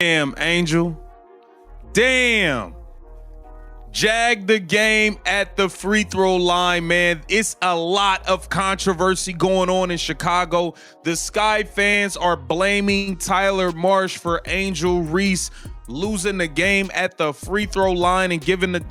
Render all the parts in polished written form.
Damn, Angel. Damn. Jag the game at the free throw line, man. It's a lot of controversy going on in Chicago. The Sky fans are blaming Tyler Marsh for Angel Reese losing the game at the free throw line and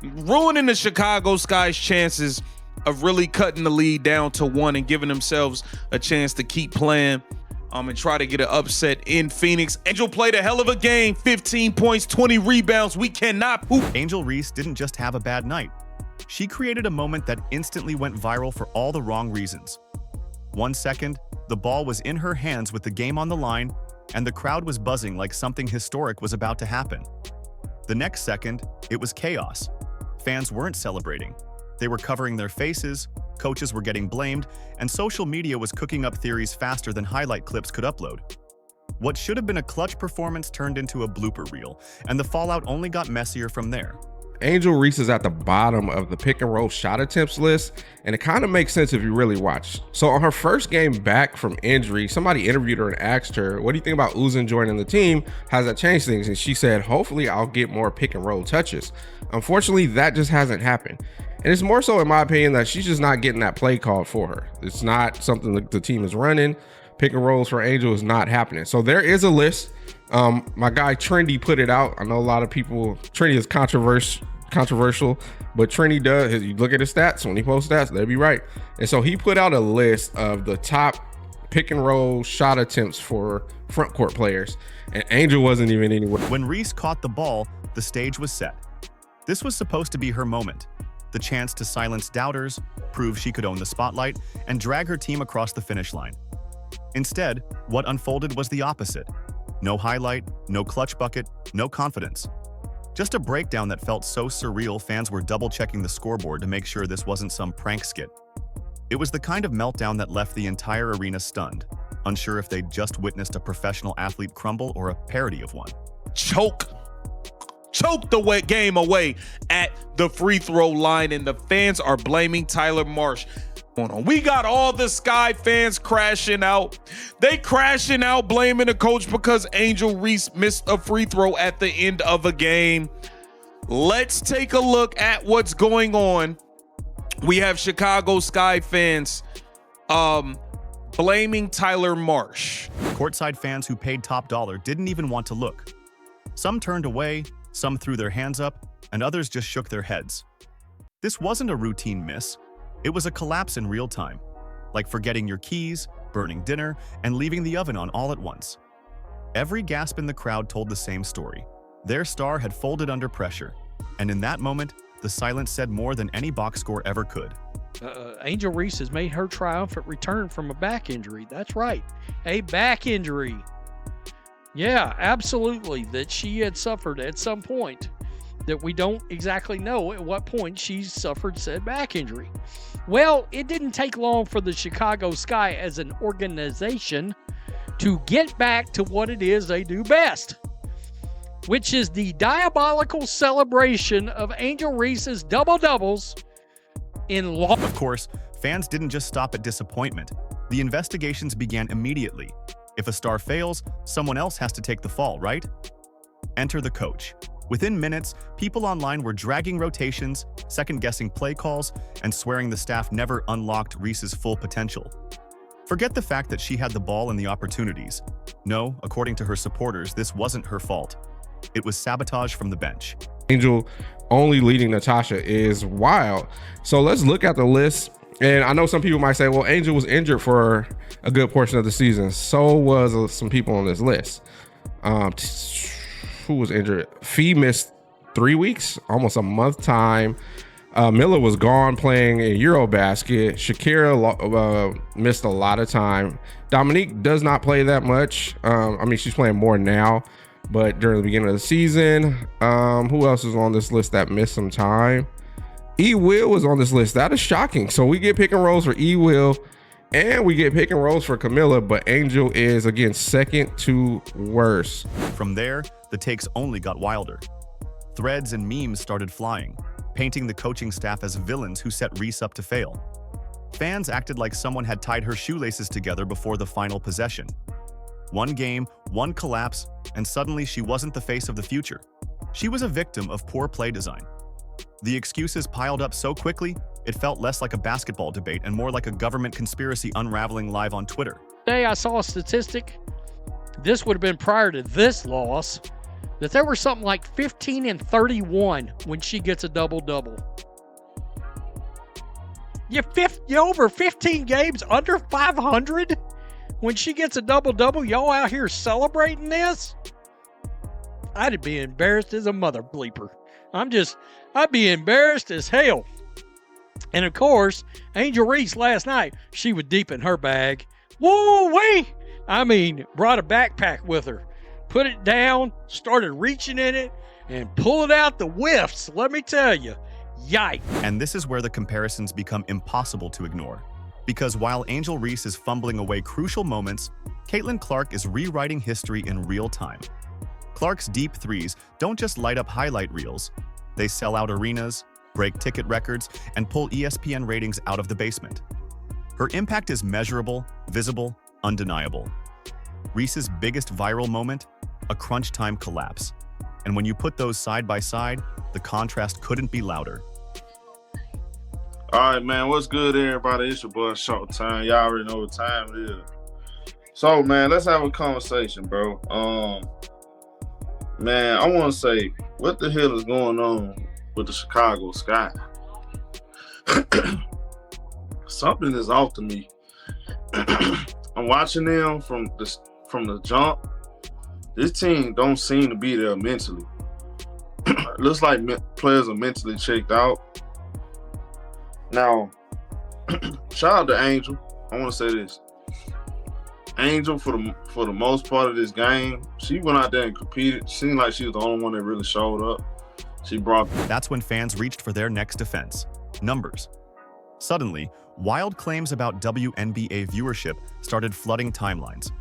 ruining the Chicago Sky's chances of really cutting the lead down to 1 and giving themselves a chance to keep playing and try to get an upset in Phoenix. Angel played a hell of a game, 15 points, 20 rebounds. We cannot poop. Angel Reese didn't just have a bad night. She created a moment that instantly went viral for all the wrong reasons. 1 second, the ball was in her hands with the game on the line, and the crowd was buzzing like something historic was about to happen. The next second, it was chaos. Fans weren't celebrating. They were covering their faces, coaches were getting blamed, and social media was cooking up theories faster than highlight clips could upload. What should have been a clutch performance turned into a blooper reel, and the fallout only got messier from there. Angel Reese is at the bottom of the pick and roll shot attempts list, and it kind of makes sense if you really watch. So on her first game back from injury, somebody interviewed her and asked her, what do you think about Uzan joining the team? Has that changed things? And she said, hopefully I'll get more pick and roll touches. Unfortunately, that just hasn't happened. And it's more so, in my opinion, that she's just not getting that play called for her. It's not something that the team is running. Pick and rolls for Angel is not happening. So there is a list. My guy Trendy put it out. I know a lot of people, Trendy is controversial, but Trendy does, you look at his stats, when he posts stats, they'll be right. And so he put out a list of the top pick and roll shot attempts for front court players, and Angel wasn't even anywhere. When Reese caught the ball, the stage was set. This was supposed to be her moment, the chance to silence doubters, prove she could own the spotlight, and drag her team across the finish line. Instead, what unfolded was the opposite. No highlight, no clutch bucket, no confidence. Just a breakdown that felt so surreal fans were double-checking the scoreboard to make sure this wasn't some prank skit. It was the kind of meltdown that left the entire arena stunned, unsure if they'd just witnessed a professional athlete crumble or a parody of one. Choke the game away at the free throw line, and the fans are blaming Tyler Marsh. We got all the Sky fans crashing out. They crashing out blaming the coach because Angel Reese missed a free throw at the end of a game. Let's take a look at what's going on. We have Chicago Sky fans blaming Tyler Marsh. Courtside fans who paid top dollar didn't even want to look. Some turned away, some threw their hands up, and others just shook their heads. This wasn't a routine miss. It was a collapse in real time, like forgetting your keys, burning dinner, and leaving the oven on all at once. Every gasp in the crowd told the same story. Their star had folded under pressure, and in that moment, the silence said more than any box score ever could. Angel Reese has made her triumphant return from a back injury. That's right, a back injury. Yeah, absolutely, that she had suffered at some point that we don't exactly know at what point she suffered said back injury. Well, it didn't take long for the Chicago Sky as an organization to get back to what it is they do best, which is the diabolical celebration of Angel Reese's double-doubles in law. Of course, fans didn't just stop at disappointment. The investigations began immediately. If a star fails, someone else has to take the fall, right? Enter the coach. Within minutes, people online were dragging rotations, second-guessing play calls, and swearing the staff never unlocked Reese's full potential. Forget the fact that she had the ball and the opportunities. No, according to her supporters, this wasn't her fault. It was sabotage from the bench. Angel only leading Natasha is wild. So let's look at the list. And I know some people might say, well, Angel was injured for a good portion of the season. So was some people on this list. Who was injured? Fee missed 3 weeks, almost a month time. Miller was gone playing in Eurobasket. Shakira missed a lot of time. Dominique does not play that much. I mean, she's playing more now, but during the beginning of the season, who else is on this list that missed some time? E. Will was on this list. That is shocking. So we get pick and rolls for E. Will, and we get pick and rolls for Camilla, but Angel is, again, second to worst. From there, the takes only got wilder. Threads and memes started flying, painting the coaching staff as villains who set Reese up to fail. Fans acted like someone had tied her shoelaces together before the final possession. One game, one collapse, and suddenly she wasn't the face of the future. She was a victim of poor play design. The excuses piled up so quickly, it felt less like a basketball debate and more like a government conspiracy unraveling live on Twitter. Today I saw a statistic, this would have been prior to this loss, that there were something like 15 and 31 when she gets a double-double. You over 15 games under 500 when she gets a double-double. Y'all out here celebrating this? I'd be embarrassed as a mother bleeper. I'd be embarrassed as hell. And of course, Angel Reese last night, she was deep in her bag. Woo-wee! I mean, brought a backpack with her. Put it down, started reaching in it, and pulling out the whiffs. Let me tell you, yikes. And this is where the comparisons become impossible to ignore. Because while Angel Reese is fumbling away crucial moments, Caitlin Clark is rewriting history in real time. Clark's deep threes don't just light up highlight reels. They sell out arenas, break ticket records, and pull ESPN ratings out of the basement. Her impact is measurable, visible, undeniable. Reese's biggest viral moment? A crunch time collapse. And when you put those side by side, the contrast couldn't be louder. All right, man, what's good, everybody? It's your boy Showtime. Y'all already know what time it is. So, man, let's have a conversation, bro. Man, I want to say, what the hell is going on with the Chicago Sky? Something is off to me. I'm watching them from the jump. This team don't seem to be there mentally. Looks like players are mentally checked out. Now, shout out to Angel. I want to say this. Angel, for the most part of this game, she went out there and competed. Seemed like she was the only one that really showed up. That's when fans reached for their next defense: numbers. Suddenly, wild claims about WNBA viewership started flooding timelines.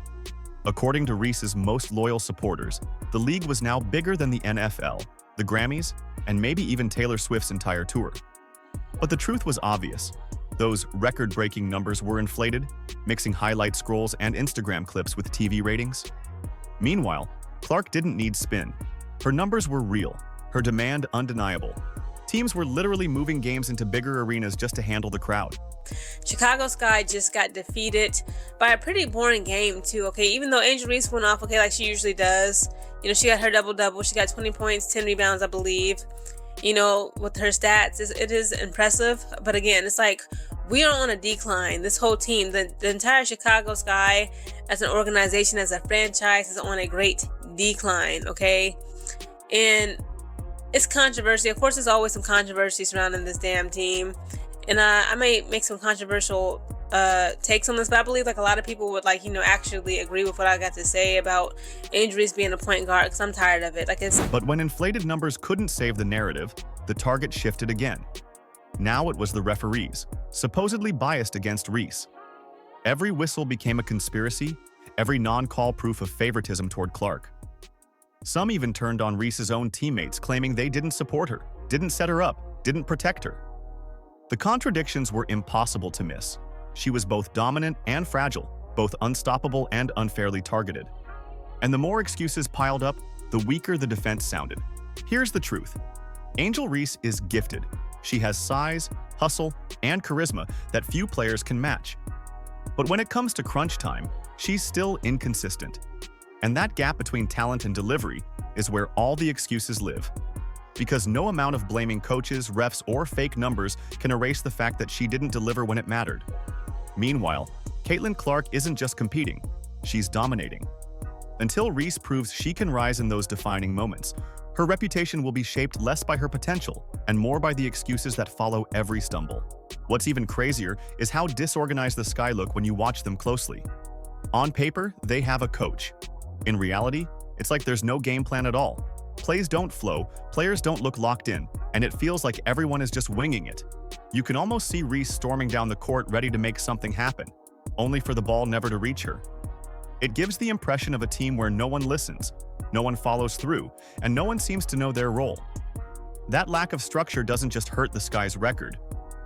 According to Reese's most loyal supporters, the league was now bigger than the NFL, the Grammys, and maybe even Taylor Swift's entire tour. But the truth was obvious. Those record-breaking numbers were inflated, mixing highlight scrolls and Instagram clips with TV ratings. Meanwhile, Clark didn't need spin. Her numbers were real, her demand undeniable. Teams were literally moving games into bigger arenas just to handle the crowd. Chicago Sky just got defeated by a pretty boring game too, okay? Even though Angel Reese went off, okay, like she usually does. You know, she got her double-double. She got 20 points, 10 rebounds, I believe. You know, with her stats, it is impressive. But again, it's like, we are on a decline. This whole team, the entire Chicago Sky as an organization, as a franchise, is on a great decline, okay? And it's controversy. Of course, there's always some controversy surrounding this damn team. And I may make some controversial takes on this, but I believe like a lot of people would actually agree with what I got to say about injuries being a point guard, because I'm tired of it. But when inflated numbers couldn't save the narrative, the target shifted again. Now it was the referees, supposedly biased against Reese. Every whistle became a conspiracy, every non-call proof of favoritism toward Clark. Some even turned on Reese's own teammates, claiming they didn't support her, didn't set her up, didn't protect her. The contradictions were impossible to miss. She was both dominant and fragile, both unstoppable and unfairly targeted. And the more excuses piled up, the weaker the defense sounded. Here's the truth. Angel Reese is gifted. She has size, hustle, and charisma that few players can match. But when it comes to crunch time, she's still inconsistent. And that gap between talent and delivery is where all the excuses live. Because no amount of blaming coaches, refs, or fake numbers can erase the fact that she didn't deliver when it mattered. Meanwhile, Caitlin Clark isn't just competing, she's dominating. Until Reese proves she can rise in those defining moments, her reputation will be shaped less by her potential and more by the excuses that follow every stumble. What's even crazier is how disorganized the Sky look when you watch them closely. On paper, they have a coach. In reality, it's like there's no game plan at all. Plays don't flow, players don't look locked in, and it feels like everyone is just winging it. You can almost see Reese storming down the court ready to make something happen, only for the ball never to reach her. It gives the impression of a team where no one listens, no one follows through, and no one seems to know their role. That lack of structure doesn't just hurt the Sky's record.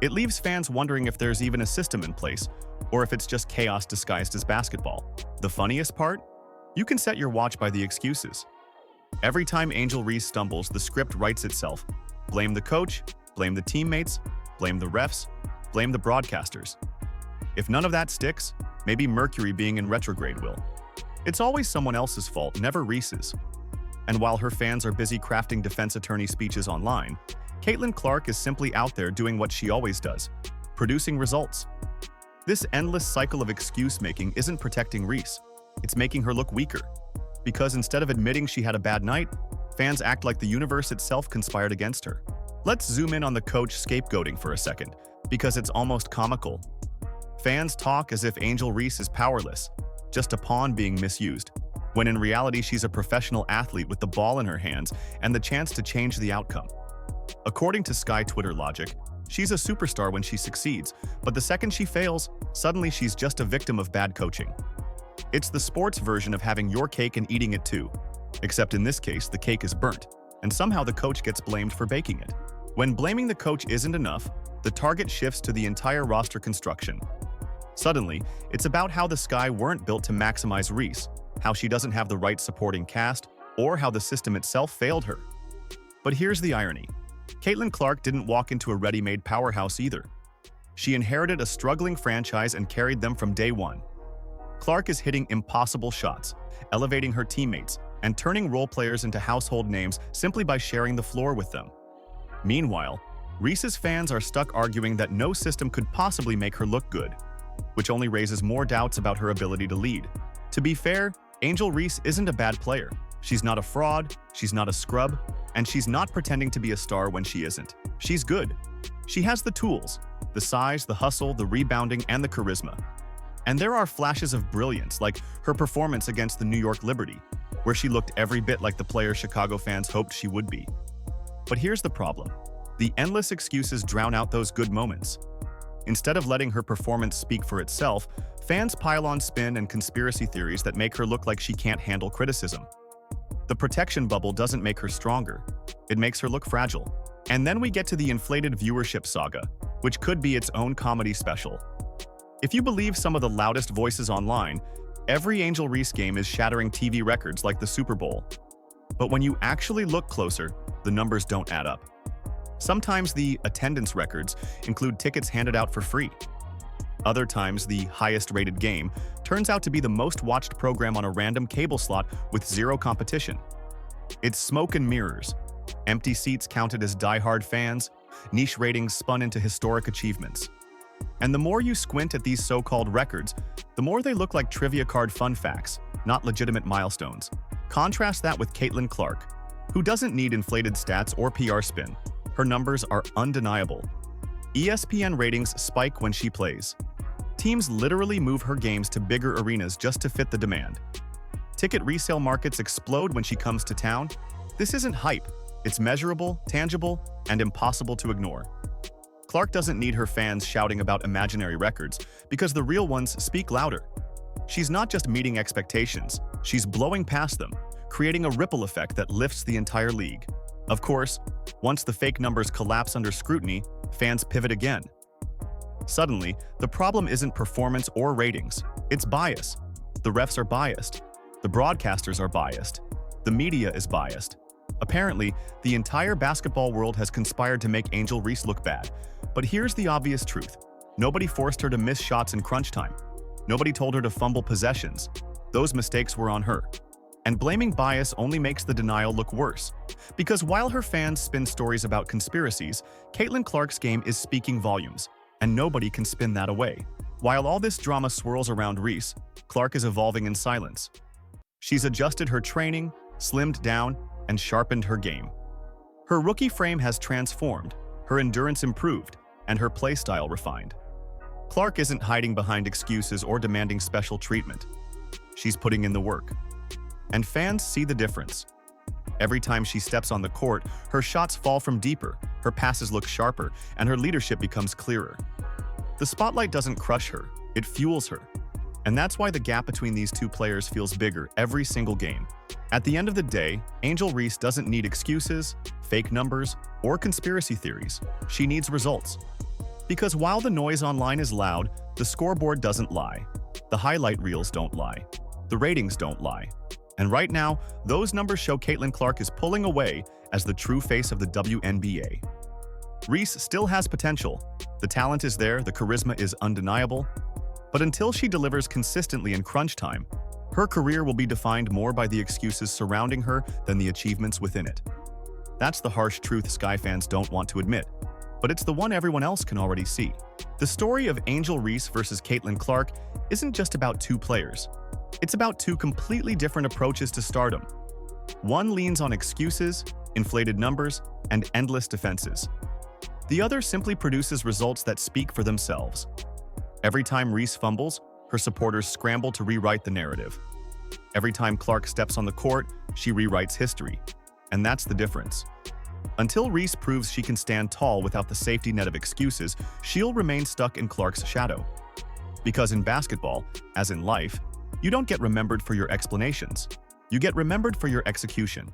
It leaves fans wondering if there's even a system in place, or if it's just chaos disguised as basketball. The funniest part? You can set your watch by the excuses. Every time Angel Reese stumbles, the script writes itself. Blame the coach, blame the teammates, blame the refs, blame the broadcasters. If none of that sticks, maybe Mercury being in retrograde will. It's always someone else's fault, never Reese's. And while her fans are busy crafting defense attorney speeches online, Caitlin Clark is simply out there doing what she always does, producing results. This endless cycle of excuse-making isn't protecting Reese. It's making her look weaker. Because instead of admitting she had a bad night, fans act like the universe itself conspired against her. Let's zoom in on the coach scapegoating for a second, because it's almost comical. Fans talk as if Angel Reese is powerless, just a pawn being misused, when in reality she's a professional athlete with the ball in her hands and the chance to change the outcome. According to Sky Twitter logic, she's a superstar when she succeeds, but the second she fails, suddenly she's just a victim of bad coaching. It's the sports version of having your cake and eating it too, except in this case the cake is burnt, and somehow the coach gets blamed for baking it. When blaming the coach isn't enough, the target shifts to the entire roster construction. Suddenly, it's about how the Sky weren't built to maximize Reese, how she doesn't have the right supporting cast, or how the system itself failed her. But here's the irony. Caitlin Clark didn't walk into a ready-made powerhouse either. She inherited a struggling franchise and carried them from day one. Clark is hitting impossible shots, elevating her teammates, and turning role players into household names simply by sharing the floor with them. Meanwhile, Reese's fans are stuck arguing that no system could possibly make her look good, which only raises more doubts about her ability to lead. To be fair, Angel Reese isn't a bad player. She's not a fraud, she's not a scrub, and she's not pretending to be a star when she isn't. She's good. She has the tools, the size, the hustle, the rebounding, and the charisma. And there are flashes of brilliance, like her performance against the New York Liberty, where she looked every bit like the player Chicago fans hoped she would be. But here's the problem. The endless excuses drown out those good moments. Instead of letting her performance speak for itself, fans pile on spin and conspiracy theories that make her look like she can't handle criticism. The protection bubble doesn't make her stronger. It makes her look fragile. And then we get to the inflated viewership saga, which could be its own comedy special. If you believe some of the loudest voices online, every Angel Reese game is shattering TV records like the Super Bowl. But when you actually look closer, the numbers don't add up. Sometimes the attendance records include tickets handed out for free. Other times, the highest-rated game turns out to be the most-watched program on a random cable slot with zero competition. It's smoke and mirrors. Empty seats counted as die-hard fans, niche ratings spun into historic achievements. And the more you squint at these so-called records, the more they look like trivia card fun facts, not legitimate milestones. Contrast that with Caitlin Clark, who doesn't need inflated stats or PR spin. Her numbers are undeniable. ESPN ratings spike when she plays. Teams literally move her games to bigger arenas just to fit the demand. Ticket resale markets explode when she comes to town. This isn't hype. It's measurable, tangible, and impossible to ignore. Clark doesn't need her fans shouting about imaginary records because the real ones speak louder. She's not just meeting expectations, she's blowing past them, creating a ripple effect that lifts the entire league. Of course, once the fake numbers collapse under scrutiny, fans pivot again. Suddenly, the problem isn't performance or ratings, it's bias. The refs are biased. The broadcasters are biased. The media is biased. Apparently, the entire basketball world has conspired to make Angel Reese look bad. But here's the obvious truth. Nobody forced her to miss shots in crunch time. Nobody told her to fumble possessions. Those mistakes were on her. And blaming bias only makes the denial look worse. Because while her fans spin stories about conspiracies, Caitlin Clark's game is speaking volumes, and nobody can spin that away. While all this drama swirls around Reese, Clark is evolving in silence. She's adjusted her training, slimmed down, and sharpened her game. Her rookie frame has transformed, her endurance improved, and her playstyle refined. Clark isn't hiding behind excuses or demanding special treatment. She's putting in the work. And fans see the difference. Every time she steps on the court, her shots fall from deeper, her passes look sharper, and her leadership becomes clearer. The spotlight doesn't crush her, it fuels her. And that's why the gap between these two players feels bigger every single game. At the end of the day, Angel Reese doesn't need excuses, fake numbers, or conspiracy theories. She needs results. Because while the noise online is loud, the scoreboard doesn't lie. The highlight reels don't lie. The ratings don't lie. And right now, those numbers show Caitlin Clark is pulling away as the true face of the WNBA. Reese still has potential. The talent is there, the charisma is undeniable. But until she delivers consistently in crunch time, her career will be defined more by the excuses surrounding her than the achievements within it. That's the harsh truth Sky fans don't want to admit, but it's the one everyone else can already see. The story of Angel Reese versus Caitlin Clark isn't just about two players. It's about two completely different approaches to stardom. One leans on excuses, inflated numbers, and endless defenses. The other simply produces results that speak for themselves. Every time Reese fumbles, her supporters scramble to rewrite the narrative. Every time Clark steps on the court, she rewrites history. And that's the difference. Until Reese proves she can stand tall without the safety net of excuses, she'll remain stuck in Clark's shadow. Because in basketball, as in life, you don't get remembered for your explanations. You get remembered for your execution.